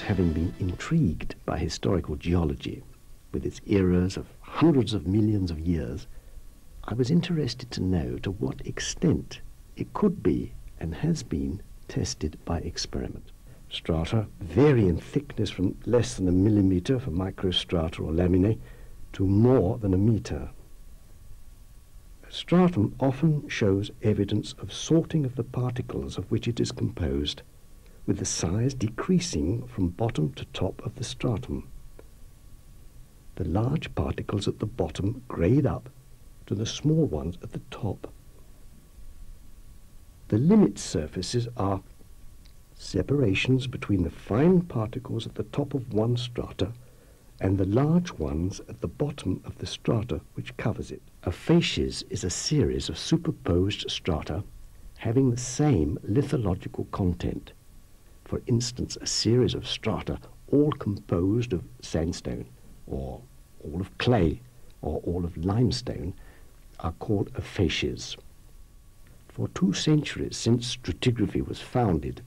having been intrigued by historical geology, with its eras of hundreds of millions of years, I was interested to know to what extent it could be and has been tested by experiment. Strata vary in thickness from less than a millimeter for microstrata or laminae to more than a meter. A stratum often shows evidence of sorting of the particles of which it is composed, with the size decreasing from bottom to top of the stratum. The large particles at the bottom grade up to the small ones at the top. The limit surfaces are separations between the fine particles at the top of one strata and the large ones at the bottom of the strata which covers it. A facies is a series of superposed strata having the same lithological content. For instance, a series of strata all composed of sandstone, or all of clay, or all of limestone, are called a facies. For 2 centuries since stratigraphy was founded,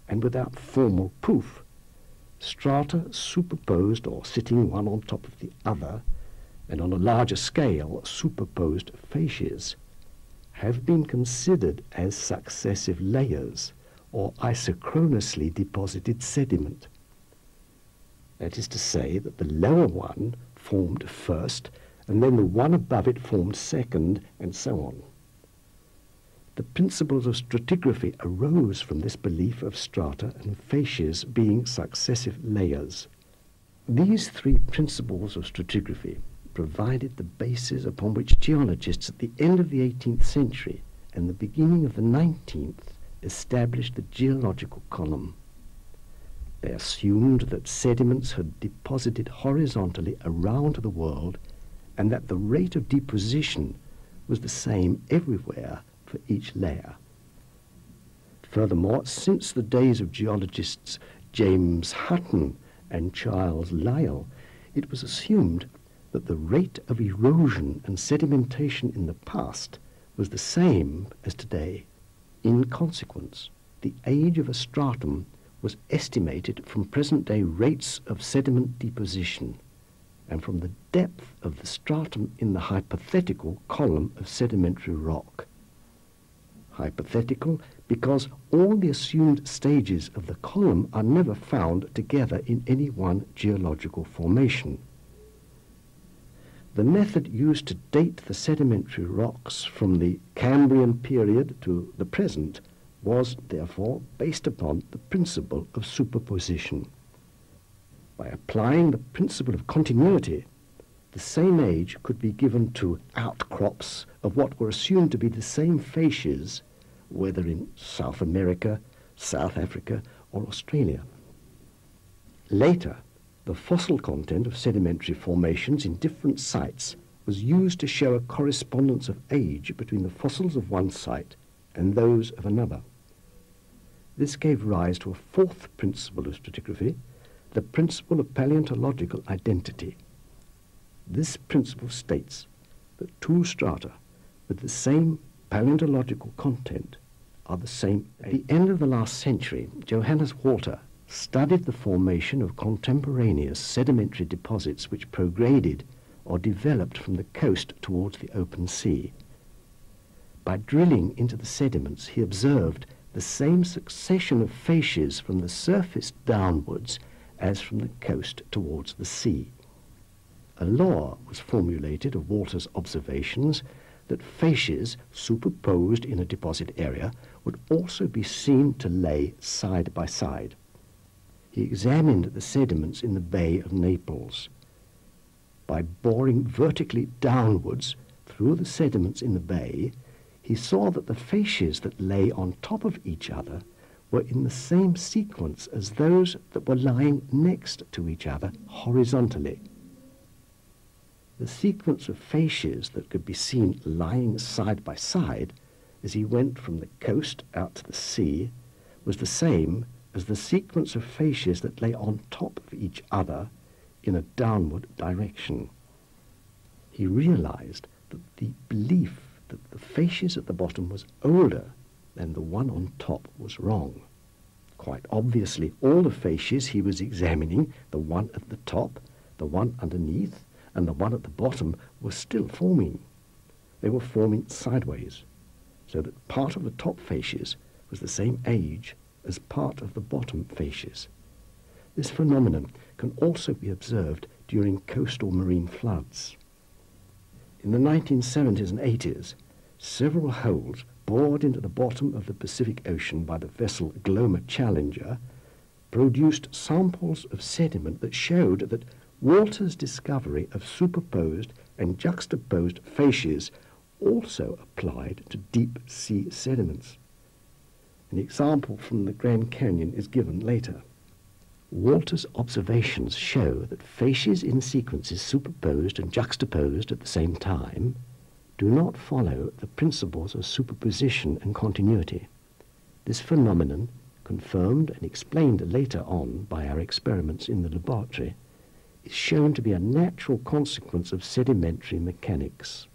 and without formal proof, strata superposed or sitting one on top of the other, and on a larger scale superposed facies, have been considered as successive layers or isochronously deposited sediment. That is to say that the lower one formed first, and then the one above it formed second, and so on. The principles of stratigraphy arose from this belief of strata and facies being successive layers. These 3 principles of stratigraphy provided the basis upon which geologists at the end of the 18th century and the beginning of the 19th established the geological column. They assumed that sediments had deposited horizontally around the world and that the rate of deposition was the same everywhere for each layer. Furthermore, since the days of geologists James Hutton and Charles Lyell, it was assumed that the rate of erosion and sedimentation in the past was the same as today. In consequence, the age of a stratum was estimated from present-day rates of sediment deposition and from the depth of the stratum in the hypothetical column of sedimentary rock. Hypothetical because all the assumed stages of the column are never found together in any one geological formation. The method used to date the sedimentary rocks from the Cambrian period to the present was, therefore, based upon the principle of superposition. By applying the principle of continuity, the same age could be given to outcrops of what were assumed to be the same facies, whether in South America, South Africa, or Australia. Later, the fossil content of sedimentary formations in different sites was used to show a correspondence of age between the fossils of one site and those of another. This gave rise to a 4th principle of stratigraphy, the principle of paleontological identity. This principle states that 2 strata with the same paleontological content are the same. At the end of the last century, Johannes Walter studied the formation of contemporaneous sedimentary deposits which prograded or developed from the coast towards the open sea. By drilling into the sediments, he observed the same succession of facies from the surface downwards as from the coast towards the sea. A law was formulated of Walter's observations that facies superposed in a deposit area would also be seen to lay side by side. He examined the sediments in the Bay of Naples. By boring vertically downwards through the sediments in the bay, he saw that the facies that lay on top of each other were in the same sequence as those that were lying next to each other horizontally. The sequence of facies that could be seen lying side by side as he went from the coast out to the sea was the same as the sequence of facies that lay on top of each other in a downward direction. He realized that the belief that the facies at the bottom was older than the one on top was wrong. Quite obviously, all the facies he was examining, the one at the top, the one underneath, and the one at the bottom, were still forming. They were forming sideways, so that part of the top facies was the same age as part of the bottom facies. This phenomenon can also be observed during coastal marine floods. In the 1970s and 80s, several holes bored into the bottom of the Pacific Ocean by the vessel Glomar Challenger produced samples of sediment that showed that Walter's discovery of superposed and juxtaposed facies also applied to deep-sea sediments. An example from the Grand Canyon is given later. Walter's observations show that facies in sequences superposed and juxtaposed at the same time do not follow the principles of superposition and continuity. This phenomenon, confirmed and explained later on by our experiments in the laboratory, is shown to be a natural consequence of sedimentary mechanics.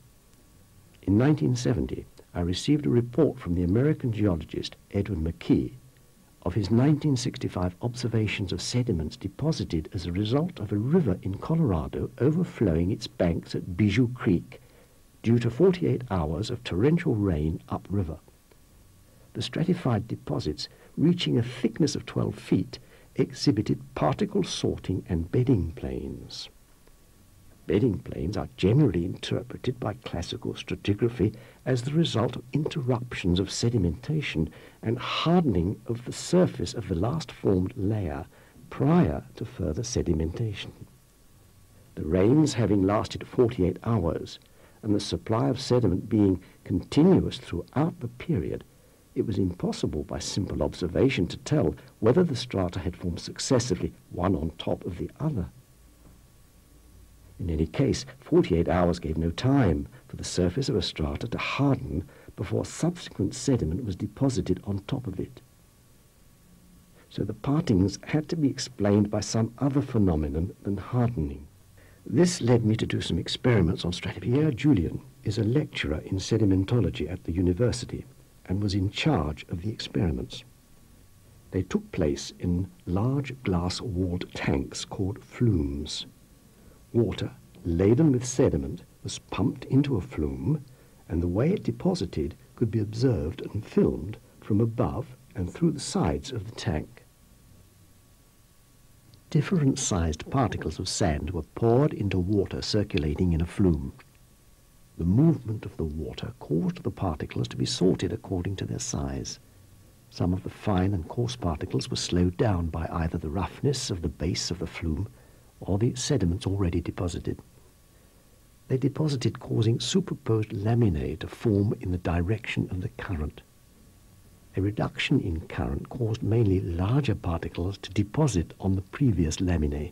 In 1970, I received a report from the American geologist Edwin McKee of his 1965 observations of sediments deposited as a result of a river in Colorado overflowing its banks at Bijou Creek due to 48 hours of torrential rain upriver. The stratified deposits, reaching a thickness of 12 feet, exhibited particle sorting and bedding planes. Bedding planes are generally interpreted by classical stratigraphy as the result of interruptions of sedimentation and hardening of the surface of the last formed layer prior to further sedimentation. The rains having lasted 48 hours and the supply of sediment being continuous throughout the period, it was impossible by simple observation to tell whether the strata had formed successively one on top of the other. In any case, 48 hours gave no time for the surface of a strata to harden before subsequent sediment was deposited on top of it. So the partings had to be explained by some other phenomenon than hardening. This led me to do some experiments on stratification. Pierre Julien is a lecturer in sedimentology at the university and was in charge of the experiments. They took place in large glass-walled tanks called flumes. Water, laden with sediment, was pumped into a flume, and the way it deposited could be observed and filmed from above and through the sides of the tank. Different-sized particles of sand were poured into water circulating in a flume. The movement of the water caused the particles to be sorted according to their size. Some of the fine and coarse particles were slowed down by either the roughness of the base of the flume or the sediments already deposited. They deposited, causing superposed laminae to form in the direction of the current. A reduction in current caused mainly larger particles to deposit on the previous laminae.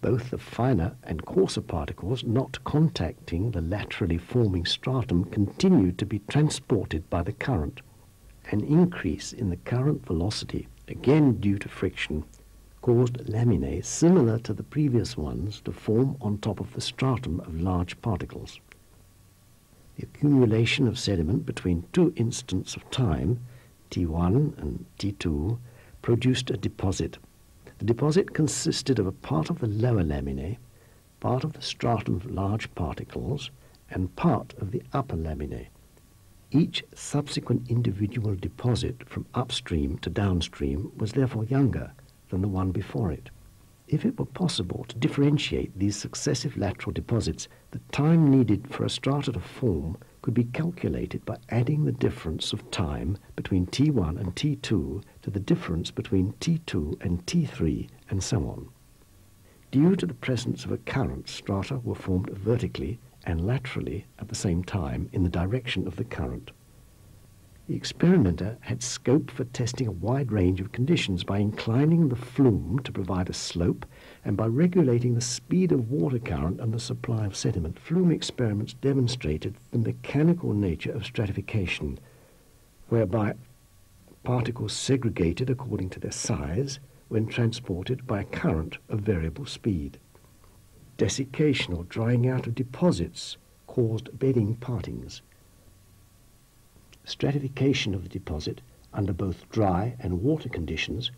Both the finer and coarser particles not contacting the laterally forming stratum continued to be transported by the current. An increase in the current velocity, again due to friction, caused laminae similar to the previous ones to form on top of the stratum of large particles. The accumulation of sediment between two instants of time, T1 and T2, produced a deposit. The deposit consisted of a part of the lower laminae, part of the stratum of large particles, and part of the upper laminae. Each subsequent individual deposit from upstream to downstream was therefore younger than the one before it. If it were possible to differentiate these successive lateral deposits, the time needed for a strata to form could be calculated by adding the difference of time between T1 and T2 to the difference between T2 and T3, and so on. Due to the presence of a current, strata were formed vertically and laterally at the same time in the direction of the current. The experimenter had scope for testing a wide range of conditions by inclining the flume to provide a slope and by regulating the speed of water current and the supply of sediment. Flume experiments demonstrated the mechanical nature of stratification, whereby particles segregated according to their size when transported by a current of variable speed. Desiccation or drying out of deposits caused bedding partings. Stratification of the deposit under both dry and water conditions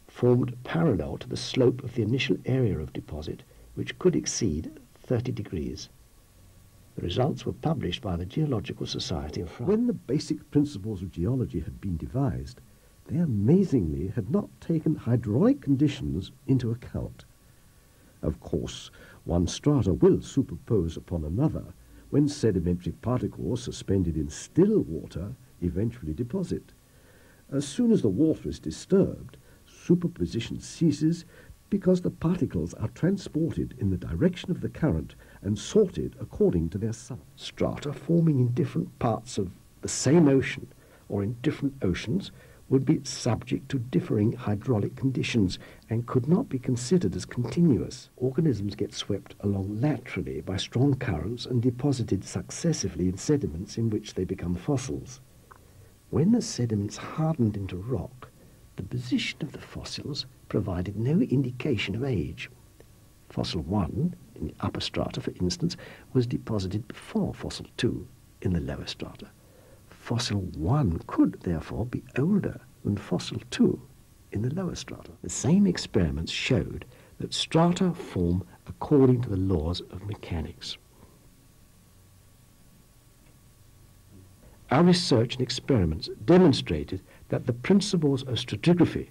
formed parallel to the slope of the initial area of deposit, which could exceed 30 degrees. The results were published by the Geological Society of France. When the basic principles of geology had been devised, they amazingly had not taken hydraulic conditions into account. Of course, one strata will superpose upon another when sedimentary particles suspended in still water eventually deposit. As soon as the water is disturbed, superposition ceases because the particles are transported in the direction of the current and sorted according to their size. Strata forming in different parts of the same ocean or in different oceans would be subject to differing hydraulic conditions and could not be considered as continuous. Organisms get swept along laterally by strong currents and deposited successively in sediments in which they become fossils. When the sediments hardened into rock, the position of the fossils provided no indication of age. Fossil 1, in the upper strata, for instance, was deposited before fossil 2 in the lower strata. Fossil 1 could, therefore, be older than fossil 2 in the lower strata. The same experiments showed that strata form according to the laws of mechanics. Our research and experiments demonstrated that the principles of stratigraphy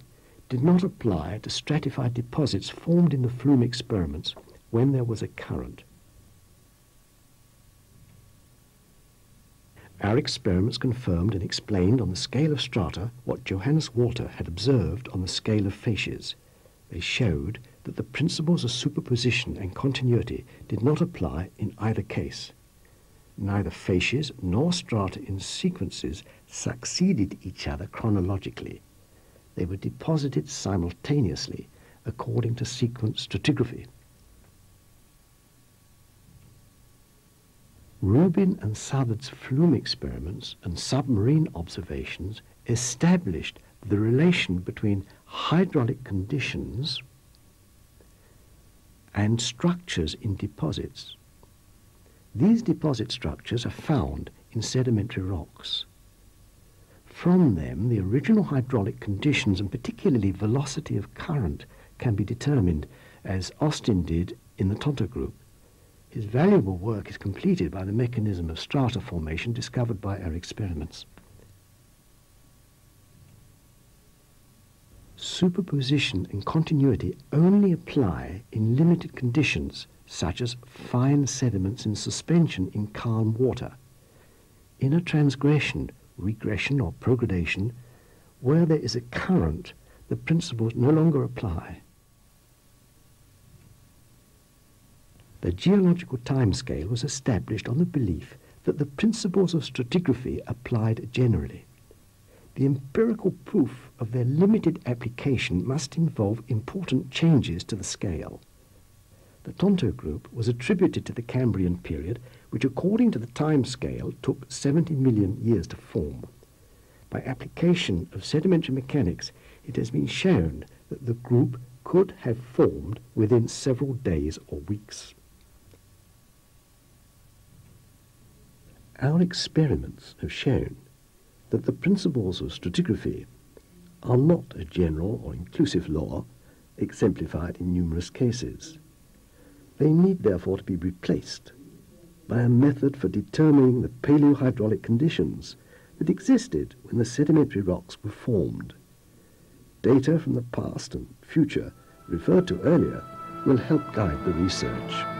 did not apply to stratified deposits formed in the flume experiments when there was a current. Our experiments confirmed and explained on the scale of strata what Johannes Walter had observed on the scale of facies. They showed that the principles of superposition and continuity did not apply in either case. Neither facies nor strata in sequences succeeded each other chronologically. They were deposited simultaneously according to sequence stratigraphy. Rubin and Southard's flume experiments and submarine observations established the relation between hydraulic conditions and structures in deposits. These deposit structures are found in sedimentary rocks. From them, the original hydraulic conditions and particularly velocity of current can be determined, as Austin did in the Tonto group. His valuable work is completed by the mechanism of strata formation discovered by our experiments. Superposition and continuity only apply in limited conditions, such as fine sediments in suspension in calm water. In a transgression, regression or progradation, where there is a current, the principles no longer apply. The geological timescale was established on the belief that the principles of stratigraphy applied generally. The empirical proof of their limited application must involve important changes to the scale. The Tonto group was attributed to the Cambrian period, which according to the time scale took 70 million years to form. By application of sedimentary mechanics, it has been shown that the group could have formed within several days or weeks. Our experiments have shown that the principles of stratigraphy are not a general or inclusive law exemplified in numerous cases. They need therefore to be replaced by a method for determining the paleohydraulic conditions that existed when the sedimentary rocks were formed. Data from the past and future referred to earlier will help guide the research.